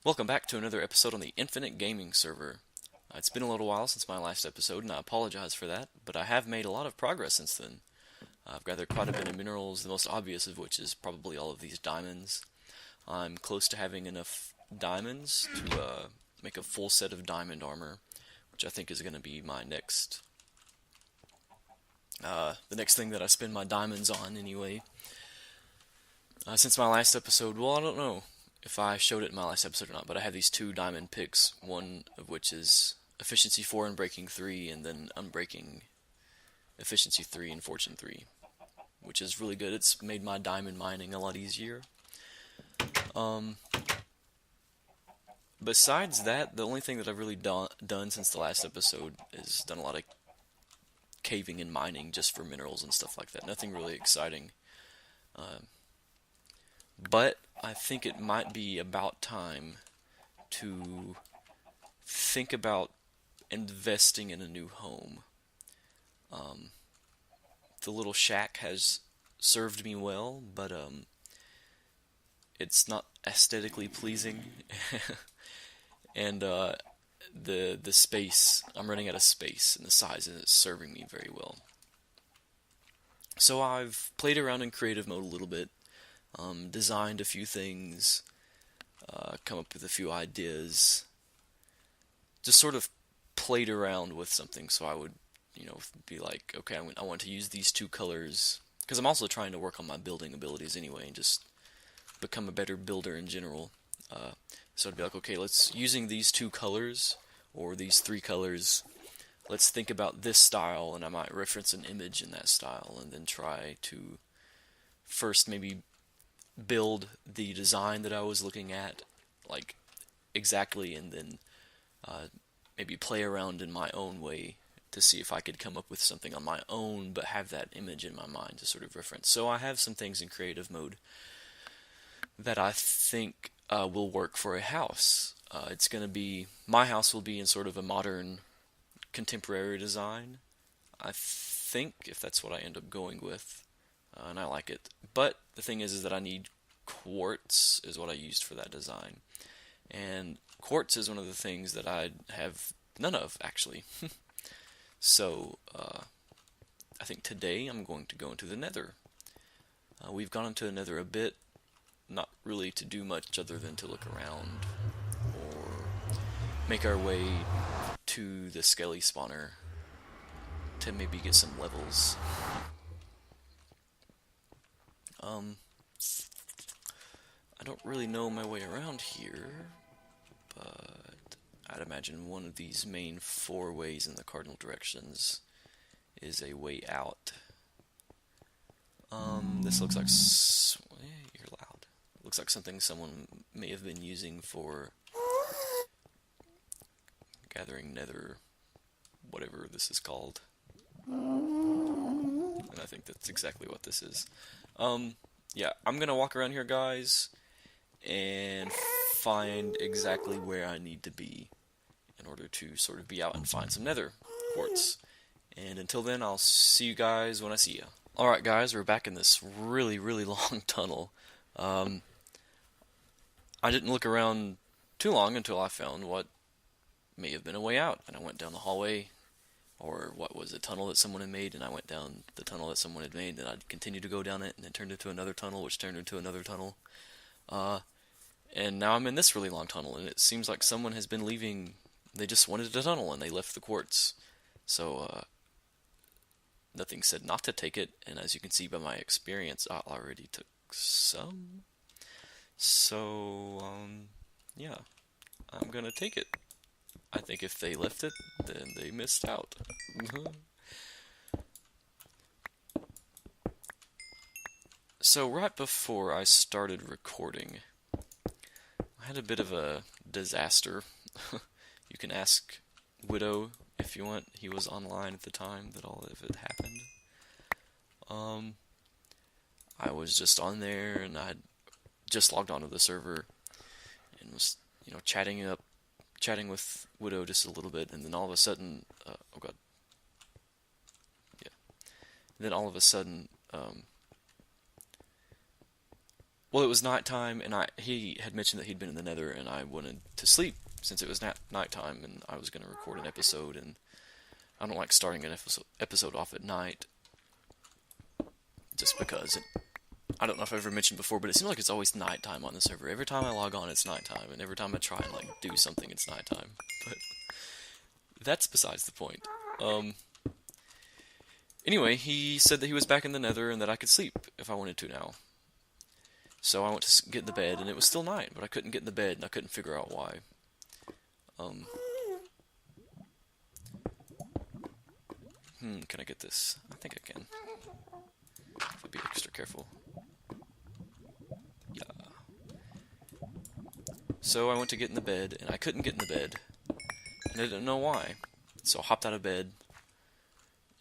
Welcome back to another episode on the Infinite Gaming server. It's been a little while since my last episode, and I apologize for that, but I have made a lot of progress since then. I've gathered quite a bit of minerals, the most obvious of which is probably all of these diamonds. I'm close to having enough diamonds to make a full set of diamond armor, which I think is going to be my the next thing that I spend my diamonds on anyway. Since my last episode, well, I don't know if I showed it in my last episode or not, but I have these two diamond picks, one of which is efficiency 4 and breaking 3, and then unbreaking efficiency 3 and fortune 3, which is really good. It's made my diamond mining a lot easier. Besides that, the only thing that I've really done since the last episode is done a lot of caving and mining just for minerals and stuff like that. Nothing really exciting. But I think it might be about time to think about investing in a new home. The little shack has served me well, but it's not aesthetically pleasing. And the space, I'm running out of space, and the size isn't serving me very well. So I've played around in creative mode a little bit. Designed a few things, come up with a few ideas, just sort of played around with something so I would, be like, okay, I want to use these two colors, because I'm also trying to work on my building abilities anyway, and just become a better builder in general. So I'd be like, okay, using these two colors, or these three colors, let's think about this style, and I might reference an image in that style, and then try to first maybe build the design that I was looking at, like, exactly, and then maybe play around in my own way to see if I could come up with something on my own, but have that image in my mind to sort of reference. So I have some things in creative mode that I think will work for a house. It's going to be, my house will be in sort of a modern, contemporary design, I think, if that's what I end up going with. And I like it. But the thing is that I need quartz, is what I used for that design. And quartz is one of the things that I have none of, actually. So, I think today I'm going to go into the nether. We've gone into the nether a bit, not really to do much other than to look around, or make our way to the skelly spawner to maybe get some levels. I don't really know my way around here, but I'd imagine one of these main 4 ways in the cardinal directions is a way out. This looks like you're loud. Looks like something someone may have been using for gathering nether, whatever this is called. And I think that's exactly what this is. Yeah, I'm gonna walk around here, guys, and find exactly where I need to be in order to sort of be out and find some nether quartz. And until then, I'll see you guys when I see you. Alright, guys, we're back in this really, really long tunnel. I didn't look around too long until I found what may have been a way out, and I went down the hallway, or what was a tunnel that someone had made, and I went down the tunnel that someone had made, and I'd continued to go down it, and it turned into another tunnel, which turned into another tunnel. And now I'm in this really long tunnel, and it seems like someone has been leaving. They just wanted a tunnel, and they left the quartz. So, nothing said not to take it, and as you can see by my experience, I already took some. So, yeah, I'm gonna take it. I think if they left it, then they missed out. So right before I started recording, I had a bit of a disaster. You can ask Widow if you want. He was online at the time that all of it happened. I was just on there, and I had just logged onto the server and was, chatting with Widow just a little bit, and then all of a sudden, oh god, yeah. And then all of a sudden, well, it was nighttime, and he had mentioned that he'd been in the Nether, and I wanted to sleep since it was nighttime, and I was going to record an episode, and I don't like starting an episode off at night, just because. I don't know if I've ever mentioned before, but it seems like it's always nighttime on the server. Every time I log on, it's nighttime, and every time I try and like do something, it's nighttime. But that's besides the point. Anyway, he said that he was back in the Nether and that I could sleep if I wanted to now. So I went to get in the bed, and it was still night, but I couldn't get in the bed, and I couldn't figure out why. Can I get this? I think I can. I'll be extra careful. Yeah. So I went to get in the bed, and I couldn't get in the bed, and I didn't know why. So I hopped out of bed,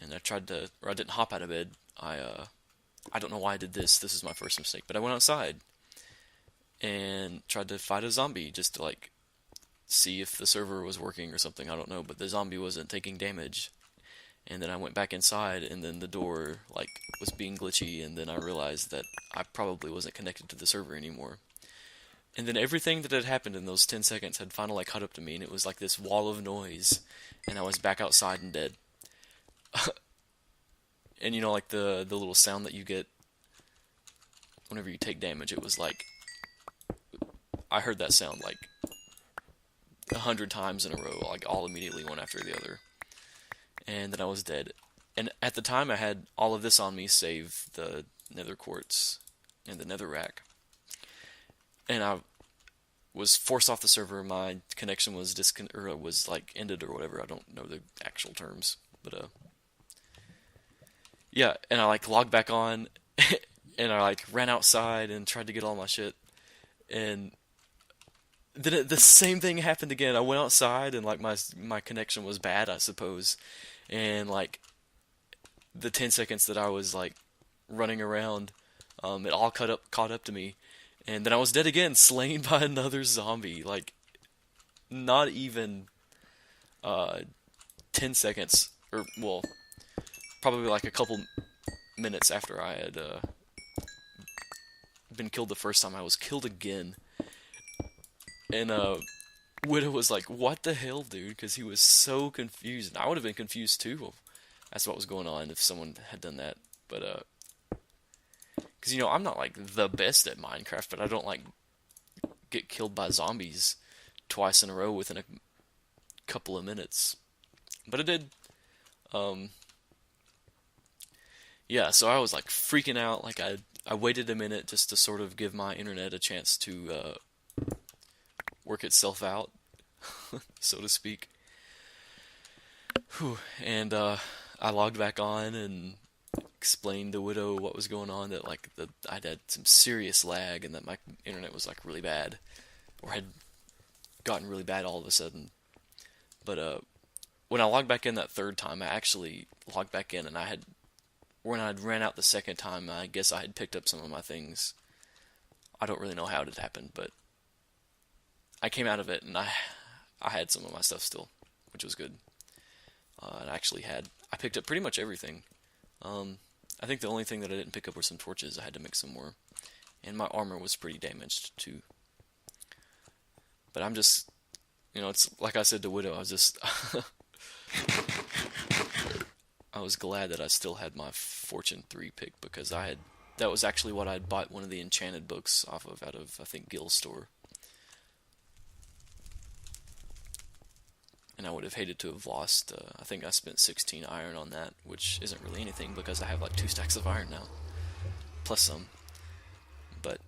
and I tried to, or I didn't hop out of bed. I don't know why I did this. This is my first mistake, but I went outside and tried to fight a zombie just to like see if the server was working or something. I don't know, but the zombie wasn't taking damage. And then I went back inside, and then the door like was being glitchy, and then I realized that I probably wasn't connected to the server anymore. And then everything that had happened in those 10 seconds had finally caught up to me, and it was like this wall of noise, and I was back outside and dead. And you know, like the little sound that you get whenever you take damage, it was like, I heard that sound like 100 times in a row, like all immediately one after the other. And then I was dead. And at the time I had all of this on me, save the nether quartz and the nether rack. And I was forced off the server. My connection was was like ended or whatever. I don't know the actual terms, but yeah. And I like logged back on, and I like ran outside and tried to get all my shit, and then the same thing happened again. I went outside and like my connection was bad, I suppose, and like the 10 seconds that I was like running around, it all caught up to me. And then I was dead again, slain by another zombie. Like, not even 10 seconds, or, well, probably like a couple minutes after I had been killed the first time, I was killed again. And Widow was like, what the hell, dude? Because he was so confused. And I would have been confused too. That's what was going on if someone had done that. But, because, you know, I'm not, like, the best at Minecraft, but I don't, like, get killed by zombies twice in a row within a couple of minutes. But I did. Yeah, so I was, like, freaking out. Like, I waited a minute just to sort of give my internet a chance to work itself out, so to speak. Whew. And I logged back on and explained to Widow what was going on, that like I'd had some serious lag and that my internet was like really bad, or had gotten really bad all of a sudden. But when I logged back in that third time, I actually logged back in, and when I'd ran out the second time, I guess I had picked up some of my things. I don't really know how it had happened, but I came out of it, and I had some of my stuff still, which was good. And I picked up pretty much everything. I think the only thing that I didn't pick up were some torches. I had to make some more. And my armor was pretty damaged, too. But I'm just, you know, it's like I said to Widow, I was just, I was glad that I still had my Fortune 3 pick, because that was actually what I'd bought one of the enchanted books out of, I think, Gil's store. And I would have hated to have lost, I think I spent 16 iron on that, which isn't really anything because I have like 2 stacks of iron now, plus some. But,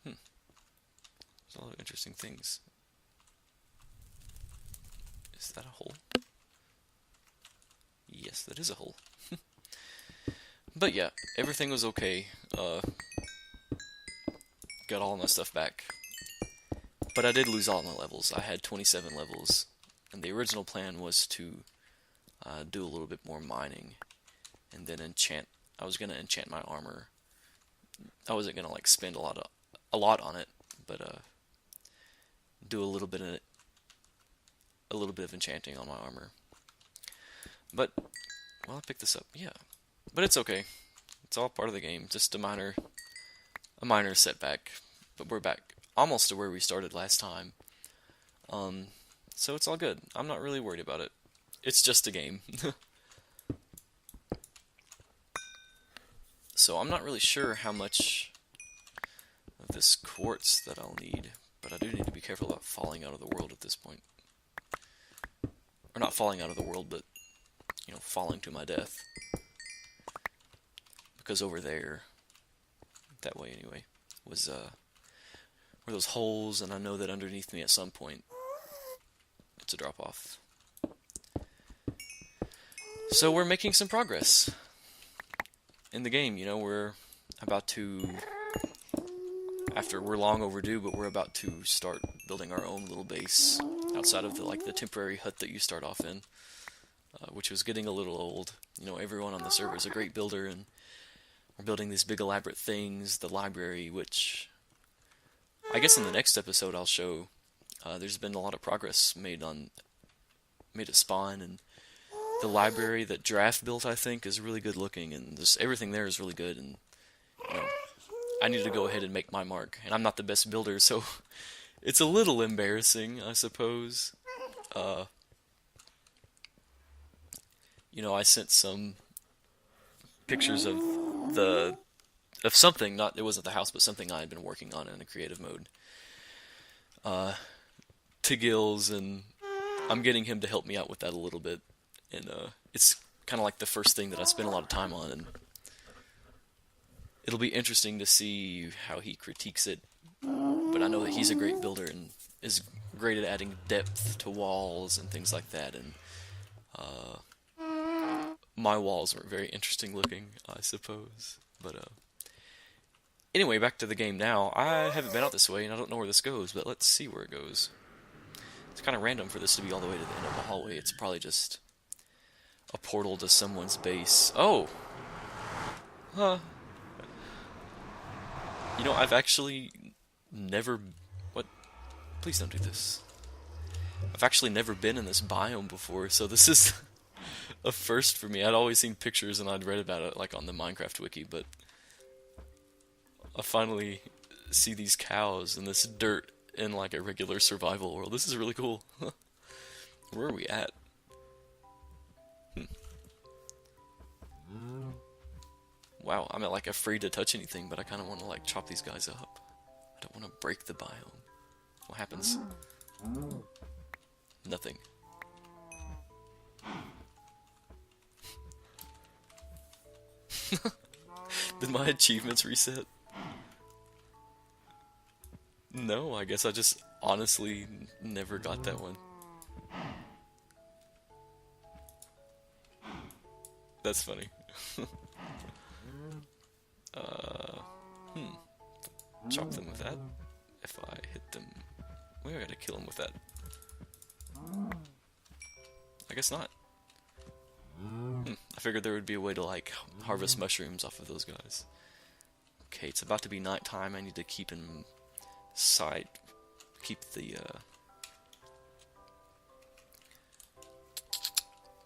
there's a lot of interesting things. Is that a hole? Yes, that is a hole. But yeah, everything was okay. Got all my stuff back. But I did lose all my levels. I had 27 levels, and the original plan was to do a little bit more mining, and then enchant. I was gonna enchant my armor. I wasn't gonna like spend a lot on it, but do a little bit of enchanting on my armor. But well, I picked this up, yeah. But it's okay. It's all part of the game. Just a minor a minor setback, but we're back almost to where we started last time. So it's all good. I'm not really worried about it. It's just a game. So I'm not really sure how much of this quartz that I'll need, but I do need to be careful about falling out of the world at this point. Or not falling out of the world, but, you know, falling to my death. Because over there, that way anyway, were those holes, and I know that underneath me at some point, it's a drop-off. So we're making some progress in the game. You know, we're about to, after we're long overdue, but we're about to start building our own little base outside of the temporary hut that you start off in, which was getting a little old. You know, everyone on the server is a great builder, and we're building these big elaborate things, the library, which I guess in the next episode I'll show. There's been a lot of progress made at spawn, and the library that Giraffe built, I think, is really good looking, and just everything there is really good, and you know, I need to go ahead and make my mark, and I'm not the best builder, so it's a little embarrassing, I suppose. You know, I sent some pictures of something, it wasn't the house, but something I had been working on in a creative mode, to Gills, and I'm getting him to help me out with that a little bit, and it's kind of like the first thing that I spent a lot of time on, and it'll be interesting to see how he critiques it, but I know that he's a great builder and is great at adding depth to walls and things like that, and my walls weren't very interesting looking, I suppose, but anyway, back to the game now. I haven't been out this way, and I don't know where this goes, but let's see where it goes. It's kind of random for this to be all the way to the end of the hallway. It's probably just a portal to someone's base. Oh! Huh. You know, I've actually never... What? Please don't do this. I've actually never been in this biome before, so this is a first for me. I'd always seen pictures and I'd read about it like on the Minecraft wiki, but I finally see these cows and this dirt in like a regular survival world. This is really cool. Where are we at? Wow, I'm like afraid to touch anything, but I kind of want to like chop these guys up. I don't want to break the biome. What happens? Nothing. Did my achievements reset? No, I guess I just honestly never got that one. That's funny. Chop them with that. If I hit them... Maybe I gotta kill them with that. I guess not. I figured there would be a way to, like, harvest mushrooms off of those guys. Okay, it's about to be nighttime. I need to keep in sight. Keep the,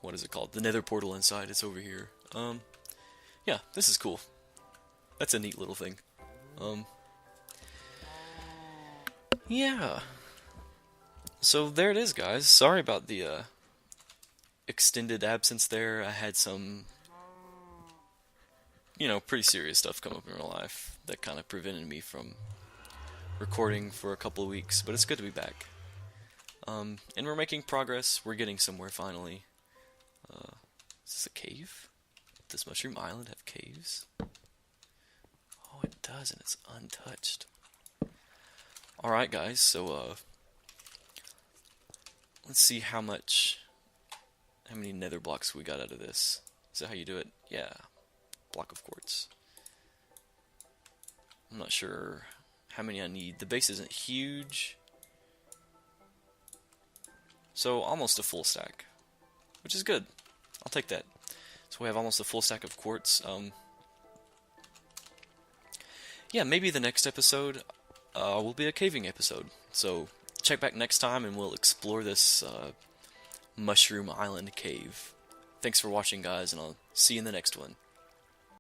what is it called? The nether portal inside. It's over here. Yeah, this is cool. That's a neat little thing. Yeah. So there it is, guys. Sorry about the, extended absence there. I had some, you know, pretty serious stuff come up in real life that kind of prevented me from recording for a couple of weeks, but it's good to be back. And we're making progress. We're getting somewhere finally. Is this a cave? Does Mushroom Island have caves? Oh, it does, and it's untouched. Alright, guys, so, let's see how many nether blocks we got out of this. Is that how you do it? Yeah. Block of quartz. I'm not sure how many I need. The base isn't huge. So, almost a full stack. Which is good. I'll take that. So we have almost a full stack of quartz. Yeah, maybe the next episode will be a caving episode. So, check back next time and we'll explore this Mushroom Island cave. Thanks for watching, guys, and I'll see you in the next one.